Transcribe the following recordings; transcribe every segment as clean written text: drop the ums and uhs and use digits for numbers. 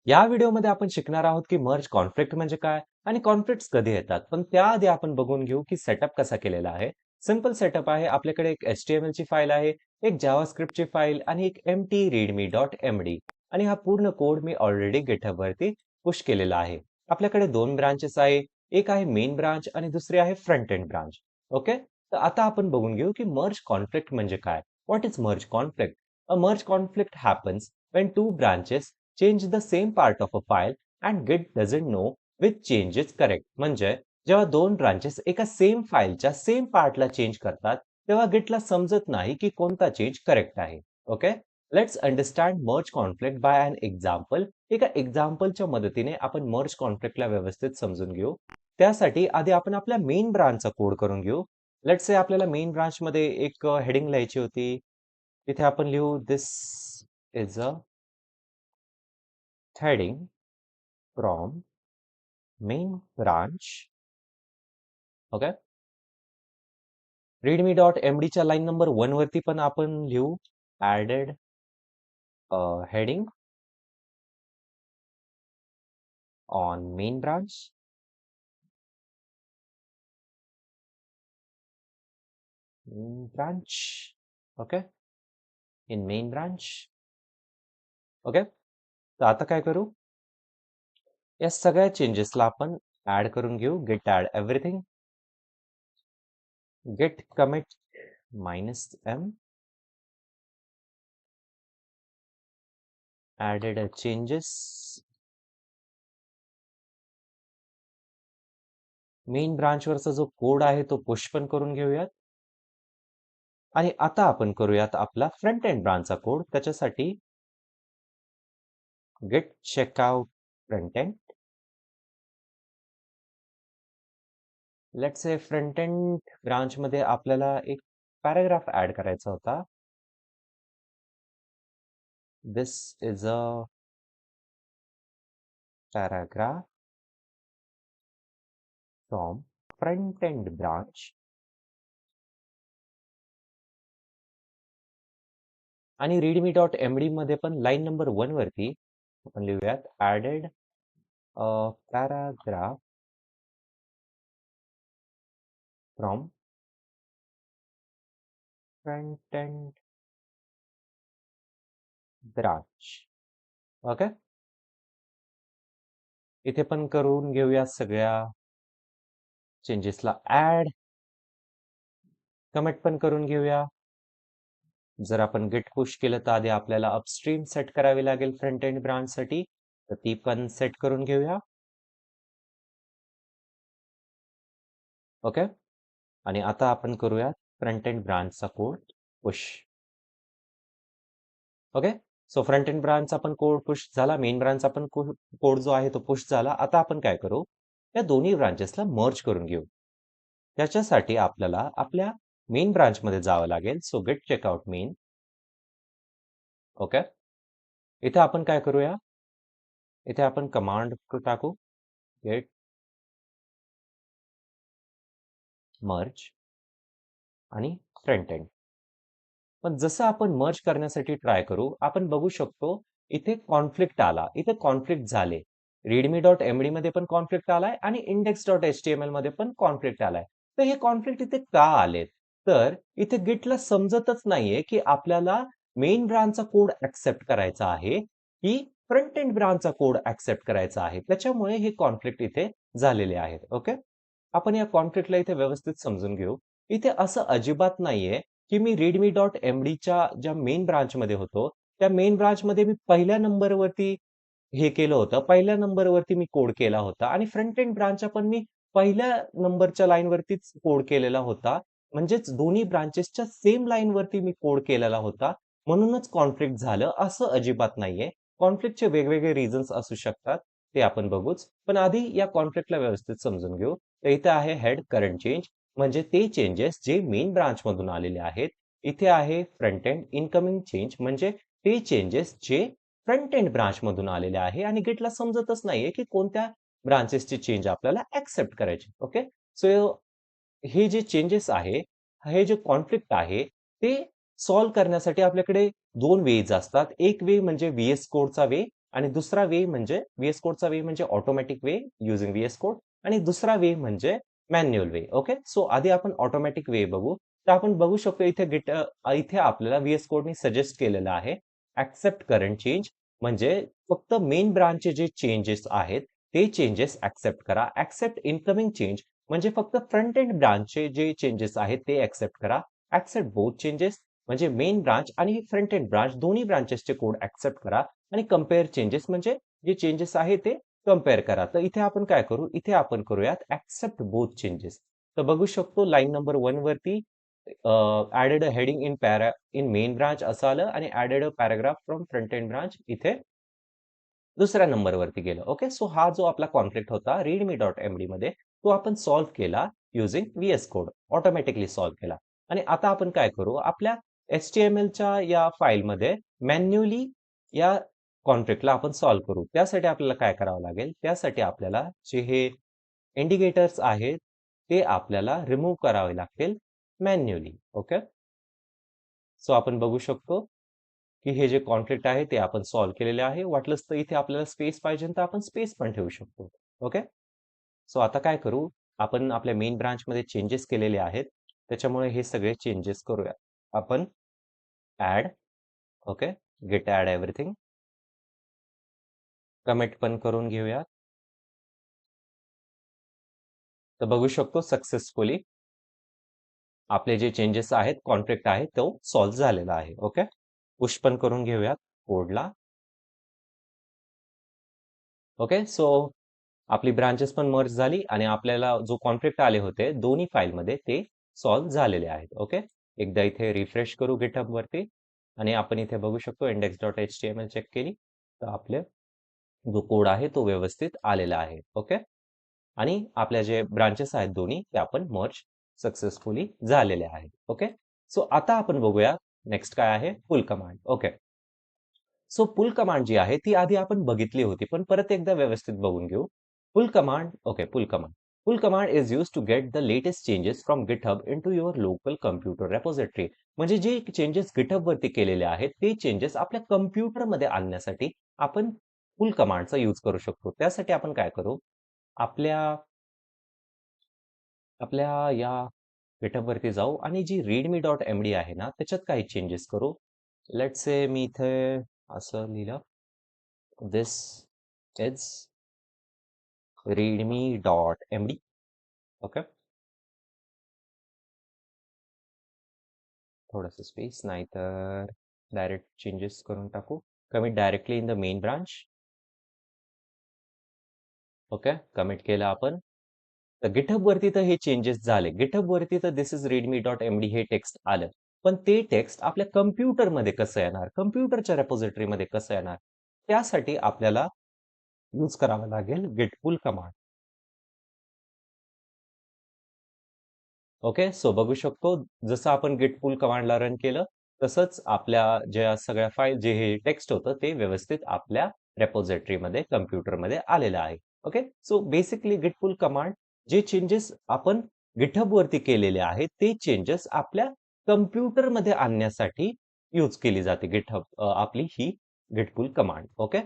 या व्हिडिओमध्ये आपण शिकणार आहोत की मर्ज कॉन्फ्लिक्ट म्हणजे काय आणि कॉन्फ्लिक्ट्स कधी येतात. पण त्याआधी आपण बघून घेऊ की सेटअप कसा केलेला आहे. सिंपल सेटअप आहे. आपल्याकडे एक HTML ची फाईल आहे, एक जावास्क्रिप्ट ची फाईल आणि एक empty readme.md आणि हा पूर्ण कोड मी ऑलरेडी GitHub वरती पुश केलेला आहे. आपल्याकडे दोन ब्रांचेस आहे. एक आहे मेन ब्रांच आणि दुसरी आहे फ्रंट एंड ब्रांच. ओके. तर आता आपण बघून घेऊ की मर्ज कॉन्फ्लिक्ट म्हणजे काय. What is merge conflict? A merge conflict happens when two branches change the same part of a file and Git doesn't know which change is correct. म्हणजे जेव्हा दोन ब्रांचेस एका सेम फाईलच्या सेम पार्टला चेंज करतात, तेव्हा गिटला समजत नाही की कोणता चेंज करेक्ट आहे. Okay. Let's understand merge conflict by an example. एका एक्झाम्पलच्या मदतीने आपण मर्ज कॉन्फ्लिक्टला व्यवस्थित समजून घेऊ. त्यासाठी आधी आपण आपल्या मेन ब्रांचचा कोड करून घेऊ. लेट्स से आपल्याला मेन ब्रांच मध्ये एक हेडिंग लिहायची होती. तिथे आपण लिहू this is a heading from main branch. Okay. readme.md च्या लाईन नंबर 1 वरती पण आपण लिहू added heading on main branch. Okay. in main branch. Okay. तर आता काय करू, या सगळ्या चेंजेसला आपण ऍड करून घेऊ. git add everything, git commit -m, added changes. Main ब्रांचवरचा जो कोड आहे तो पुश पण करून घेऊयात. आणि आता आपण करूयात आपला फ्रंट एंड ब्रांचचा कोड. त्याच्यासाठी git checkout front end. Let's say front end branch मध्ये आपल्याला एक पॅराग्राफ ऍड करायचा होता. This is a paragraph from front end branch. आणि readme.md मध्ये पण लाईन नंबर 1 वरती आपण लिहूयात added paragraph from front end branch. Okay. इथे पण करून घेऊया सगळ्या चेंजेसला ऍड. कमेंट पण करून घेऊया. जर आपण गिट पुश केलं तर आधी आपल्याला अपस्ट्रीम सेट करावी लागेल फ्रंट एंड ब्रांच साठी, तर ती पण सेट करून घेऊया. ओके. आणि आता आपण करूया फ्रंट एंड ब्रांचचा code push. Okay. So front end ब्रांचचा पण कोड पुश झाला, मेन ब्रांचचा पण कोड जो आहे तो पुश झाला. आता आपण काय करू, या दोन्ही ब्रांचेसला मर्ज करून घेऊ. त्याच्यासाठी आपल्याला आपल्या मेन ब्रांच मध्ये जावं लागेल. सो गिट चेकआउट मेन. ओके. इथे आपण काय करूया, इथे आपण कमांड टाकू गेट मर्ज आणि फ्रंट एंड. पण जसं आपण मर्ज करण्यासाठी ट्राय करू, आपण बघू शकतो इथे कॉन्फ्लिक्ट आला. इथे कॉन्फ्लिक्ट झाले. readme.md मध्ये पण कॉन्फ्लिक्ट आलाय आणि index.html मध्ये पण कॉन्फ्लिक्ट आलाय. तर हे कॉन्फ्लिक्ट इथे का आलेत? तर इथे गिटला समजतच नाहीये की आपल्याला मेन ब्रांचचा कोड ऍक्सेप्ट करायचा आहे की फ्रंट एंड ब्रांचचा कोड ऍक्सेप्ट करायचा आहे. त्याच्यामुळे हे कॉन्फ्लिक्ट इथे झालेले आहेत. ओके. आपण या कॉन्फ्लिक्टला इथे व्यवस्थित समजून घेऊ. इथे असं अजिबात नाहीये की मी readme.md च्या ज्या मेन ब्रांच मध्ये होतो, त्या मेन ब्रांच मध्ये मी पहिल्या नंबरवरती हे केलं होतं. पहिल्या नंबरवरती मी कोड केला होता आणि फ्रंट एंड ब्रांचचा पण मी पहिल्या नंबरच्या लाईन वरतीच कोड केलेला होता. म्हणजेच दोन्ही ब्रांचेसच्या सेम लाईन वरती मी कोड केलेला होता. म्हणूनच कॉन्फ्लिक्ट झालं असं अजिबात नाहीये. कॉन्फ्लिक्टचे वेगवेगळे रिझन्स असू शकतात, ते आपण बघूच. पण आधी या कॉन्फ्लिक्टला व्यवस्थित समजून घेऊ. तर इथे आहे हेड करंट चेंज, म्हणजे ते चेंजेस जे मेन ब्रांच मधून आलेले आहेत. इथे आहे फ्रंट एंड इनकमिंग चेंज, म्हणजे ते चेंजेस जे फ्रंट एंड ब्रांच मधून आलेले आहे आणि गिटला समजतच नाहीये की कोणत्या ब्रांचेसचे चेंज आपल्याला ऍक्सेप्ट करायचे. ओके. सो हे जे चेंजेस आहे, हे जे कॉन्फ्लिक्ट आहे, ते सॉल्व्ह करण्यासाठी आपल्याकडे दोन वेज असतात. एक वे म्हणजे VS कोडचा वे आणि दुसरा वे म्हणजे व्हीएस कोडचा वे म्हणजे ऑटोमॅटिक वे युजिंग व्हीएस कोड आणि दुसरा वे म्हणजे मॅन्युअल वे. ओके, सो आधी आपण ऑटोमॅटिक वे बघू. तर आपण बघू शकतो इथे आपल्याला व्हीएस कोडनी सजेस्ट केलेलं आहे ऍक्सेप्ट करंट चेंज, म्हणजे फक्त मेन ब्रांचचे जे चेंजेस आहेत ते चेंजेस ऍक्सेप्ट करा. ऍक्सेप्ट इनकमिंग चेंज म्हणजे फक्त फ्रंट एंड ब्रांचचे जे चेंजेस आहेत ते ऍक्सेप्ट करा. ऍक्सेप्ट बोथ चेंजेस म्हणजे मेन ब्रांच आणि फ्रंट एंड ब्रांच दोन्ही ब्रांचेसचे कोड ऍक्सेप्ट करा. आणि कम्पेअर चेंजेस म्हणजे जे चेंजेस आहे ते कम्पेअर करा. तर इथे आपण काय करू, इथे आपण करूयात ऍक्सेप्ट बोथ चेंजेस. तर बघू शकतो लाईन नंबर 1 वरती added a heading in main branch असं आलं आणि added a paragraph from front end branch इथे दुसऱ्या नंबरवरती गेलं. ओके, सो हा जो आपला कॉन्फ्लिक्ट होता readme.md मध्ये तो आपण सॉल्व्ह केला using VS code, automatically solve केला. आणि आता आपण काय करू, आपल्या HTML या फाईलमध्ये मॅन्युअली या कॉन्फ्लिक्टला आपण सॉल्व्ह करू. त्यासाठी आपल्याला काय करावं लागेल, त्यासाठी आपल्याला जे हे इंडिकेटर्स आहेत ते आपल्याला रिमूव्ह करावे लागतील मॅन्युअली. ओके, सो आपण बघू शकतो की हे जे कॉन्फ्लिक्ट आहे ते आपण सॉल्व्ह केलेले आहे. वाटलंच तर इथे आपल्याला स्पेस पाहिजे तर आपण स्पेस पण ठेवू शकतो. ओके, सो आता काय करू, आपण आपल्या मेन ब्रांचमध्ये चेंजेस केलेले आहेत त्याच्यामुळे हे सगळे चेंजेस करूया आपण. Add, okay, git add everything, commit पण करून घेऊया. तर बघू शकतो सक्सेसफुली आपले जे चेंजेस आहेत, कॉन्फ्लिक्ट आहे तो सॉल्व्ह झालेला आहे. ओके, पुश पण करून घेऊयात कोडला. ओके, सो आपली ब्रांचेस पण मर्ज झाली आणि आपल्याला जो कॉन्फ्लिक्ट आले होते दोन्ही फाईलमध्ये ते सॉल्व्ह झालेले आहेत. ओके, एकदा इथे रिफ्रेश करू गिटहब वरती आणि आपण इथे बघू शकतो index.html चेक केली तर आपले जो कोड आहे तो व्यवस्थित आलेला आहे. ओके, आणि आपल्या जे ब्रांचेस आहेत दोन्ही ते आपण मर्ज सक्सेसफुली झालेले आहेत. ओके, सो आता आपण बघूया नेक्स्ट काय आहे, पुल कमांड. ओके, सो पुल कमांड जी आहे ती आधी आपण बघितली होती पण परत एकदा व्यवस्थित बघून घेऊ. Pull command, okay, pull command. Pull command is use to get the latest changes from GitHub into your local computer repository. म्हणजे जे चेंजेस गिटहब वरती केलेले आहेत ते चेंजेस आपल्या कम्प्युटर मध्ये आणण्यासाठी आपण पुल कमांडचा यूज करू शकतो. त्यासाठी आपण काय करू, आपल्या आपल्या या गिटहब वरती जाऊ आणि जी readme.md आहे ना त्याच्यात काही चेंजेस करू. लेट्स से मी इथे असं लिहिलं, दिस इज readme.md. ओके, थोडंसं स्पेस नाही तर डायरेक्ट चेंजेस करून टाकू. Commit directly in the main branch. Okay, commit केलं आपण. तर गिटहब वरती तर हे चेंजेस झाले. गिटहब वरती तर दिस इज readme.md हे टेक्स्ट आलं. पण ते टेक्स्ट आपल्या कम्प्युटरमध्ये कसं येणार, कम्प्युटरच्या रेपॉझिटरीमध्ये कसं येणार, त्यासाठी आपल्याला यूज करावं लागेल गिटपुल कमांड. ओके, सो बघू शकतो जसं आपण git pull कमांडला रन केलं तसंच आपल्या ज्या सगळ्या फाईल जे हे टेक्स्ट होतं ते व्यवस्थित आपल्या रेपॉझिटरीमध्ये कम्प्युटरमध्ये आलेलं आहे. Okay, so basically git pull command जे चेंजेस आपण गिटहब वरती केलेले आहेत ते चेंजेस आपल्या कम्प्युटरमध्ये आणण्यासाठी यूज केली जाते आपली ही git pull कमांड. ओके,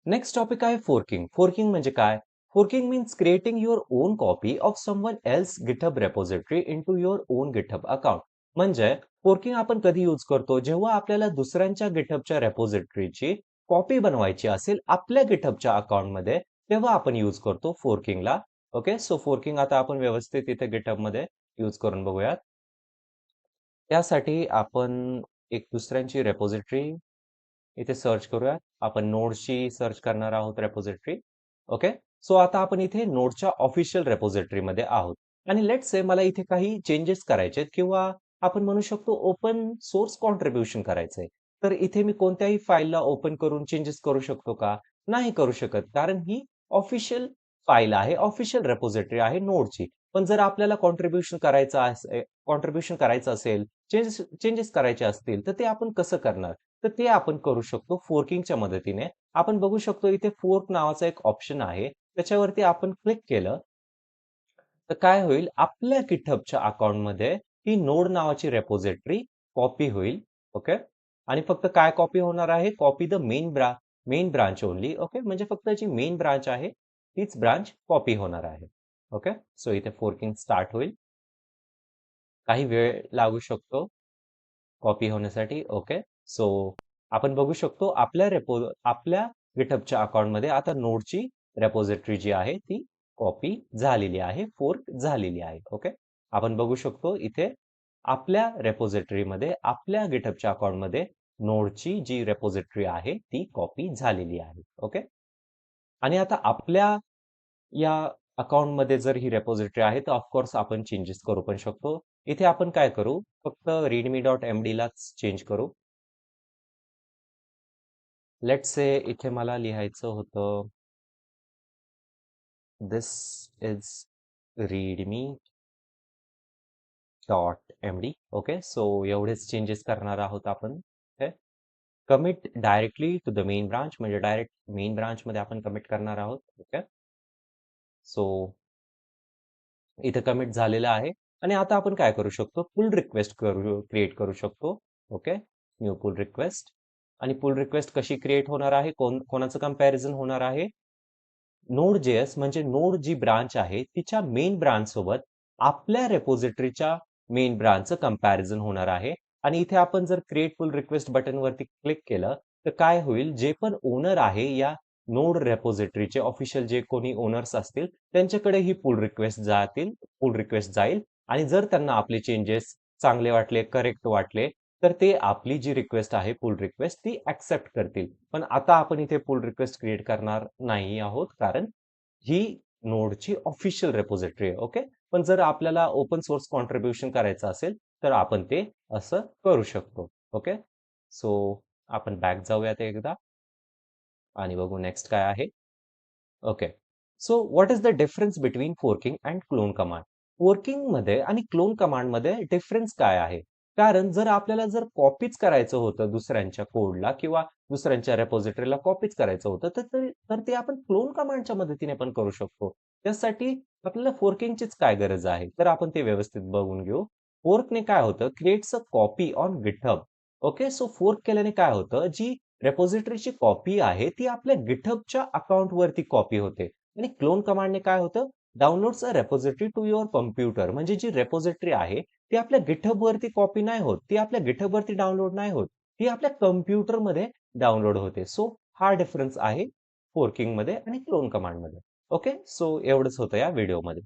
नेक्स्ट टॉपिक आहे फोर्किंग. फोर्किंग म्हणजे काय? Forking means creating your own copy of someone else GitHub repository into your own GitHub account. म्हणजे फोर्किंग आपण कधी यूज करतो, जेव्हा आपल्याला दुसऱ्यांच्या गिटहबच्या रेपॉझिटरीची कॉपी बनवायची असेल आपल्या गिटहबच्या अकाउंटमध्ये, तेव्हा आपण यूज करतो फोर्किंगला. ओके, सो फोर्किंग आता आपण व्यवस्थित इथे गिटहबमध्ये यूज करून बघूयात. त्यासाठी आपण एक दुसऱ्यांची रेपॉझिटरी इथे सर्च करूया. आपण नोडची सर्च करणार आहोत रेपॉझिटरी. ओके, सो आता आपण इथे नोडच्या ऑफिशियल रेपॉझिटरी मध्ये आहोत आणि लेट्स से मला इथे काही चेंजेस करायचे किंवा आपण म्हणू शकतो ओपन सोर्स कॉन्ट्रीब्युशन करायचंय. तर इथे मी कोणत्याही फाईलला ओपन करून चेंजेस करू शकतो का? नाही करू शकत, कारण ही ऑफिशियल फाईल आहे, ऑफिशियल रेपॉझिटरी आहे नोडची. पण जर आपल्याला कॉन्ट्रीब्युशन करायचं असेल, चेंजेस करायचे असतील तर ते आपण कसं करणार? तर ते आपण करू शकतो फोर्किंगच्या मदतीने. आपण बघू शकतो इथे फोर्क नावाचा एक ऑप्शन आहे. त्याच्यावरती आपण क्लिक केलं तर काय होईल, आपल्या GitHubच्या अकाउंटमध्ये ही नोड नावाची रेपॉझिटरी कॉपी होईल. ओके. आणि फक्त काय कॉपी होणार आहे? Copy the main branch only. Okay. म्हणजे फक्त जी मेन ब्रांच आहे तीच ब्रांच कॉपी होणार आहे. ओके. सो इथे फोर्किंग स्टार्ट होईल. काही वेळ लागू शकतो कॉपी होण्यासाठी. ओके. सो आपण बघू शकतो आपल्या गिटहबच्या अकाउंटमध्ये आता नोडची रेपॉझिटरी जी आहे ती कॉपी झालेली आहे, फोर्क झालेली आहे. ओके. आपण बघू शकतो इथे आपल्या रेपॉझिटरीमध्ये आपल्या गिटहबच्या अकाउंटमध्ये नोडची जी रेपॉझिटरी आहे ती कॉपी झालेली आहे. ओके. आणि आता आपल्या या अकाउंटमध्ये जर ही रेपॉझिटरी आहे तर ऑफकोर्स आपण चेंजेस करू पण शकतो. इथे आपण काय करू, फक्त readme.md लाच चेंज करू. लेट्स से इथे मला लिहायचं होतं this is readme.md. Okay. So एवढेच चेंजेस करणार आहोत आपण. Okay. Commit directly to the main branch, म्हणजे डायरेक्ट मेन ब्रांच मध्ये आपण कमिट करणार आहोत. ओके. सो इथे कमिट झालेलं आहे. आणि आता आपण काय करू शकतो, पुल रिक्वेस्ट क्रिएट करू शकतो. ओके. New pull request. आणि पुल रिक्वेस्ट कशी क्रिएट होणार आहे, कोणाचं कंपॅरिझन होणार आहे, Node.js म्हणजे नोड जी ब्रांच आहे तिच्या मेन ब्रांच सोबत आपल्या रेपॉझिटरीच्या मेन ब्रांचचं कंपॅरिझन होणार आहे. आणि इथे आपण जर क्रिएट पुल रिक्वेस्ट बटन वरती क्लिक केलं तर काय होईल, जे पण ओनर आहे या नोड रेपॉझिटरीचे ऑफिशियल जे कोणी ओनर्स असतील त्यांच्याकडे ही पुल रिक्वेस्ट जाईल. आणि जर त्यांना आपले चेंजेस चांगले वाटले, करेक्ट वाटले, तर ते आपली जी रिक्वेस्ट आहे पुल रिक्वेस्ट ती ऍक्सेप्ट करतील. पण आता आपण इथे पुल रिक्वेस्ट क्रिएट करणार नाही आहोत, कारण ही नोडची ऑफिशियल रेपॉझिटरी आहे. ओके. पण जर आपल्याला ओपन सोर्स कॉन्ट्रीब्युशन करायचं असेल तर आपण ते असं करू शकतो. ओके. सो आपण बॅक जाऊयात एकदा आणि बघू नेक्स्ट काय आहे. Okay. So what is the difference between forking and clone command? Forking मध्ये आणि क्लोन कमांड मध्ये डिफरन्स काय आहे? कारण जर आपल्याला कॉपीच करायचं होतं दुसऱ्यांच्या कोडला किंवा दुसऱ्यांच्या रेपॉझिटरीला कॉपीच करायचं होतं तर ते आपण क्लोन कमांडच्या मदतीने पण करू शकतो. त्यासाठी आपल्याला फोर्किंगचीच काय गरज आहे? तर आपण ते व्यवस्थित बघून घेऊ. फोर्कने काय होतं, creates a copy on GitHub. Okay. So fork केल्याने काय होतं, जी रेपॉझिटरीची कॉपी आहे ती आपल्या गिटहबच्या अकाउंट वरती कॉपी होते. आणि क्लोन कमांडने काय होतं, downloads a repository to your computer. म्हणजे जी रेपॉझिटरी आहे ती आपल्या गिटहब वरती कॉपी नाही होत, ती आपल्या गिटहब वरती डाउनलोड नाही होत, ती आपल्या कम्प्युटर मध्ये डाउनलोड होते. सो हा डिफरन्स आहे फोर्किंग मध्ये आणि क्लोन कमांड मध्ये. ओके. सो एवढंच होतं या व्हिडिओ मध्ये.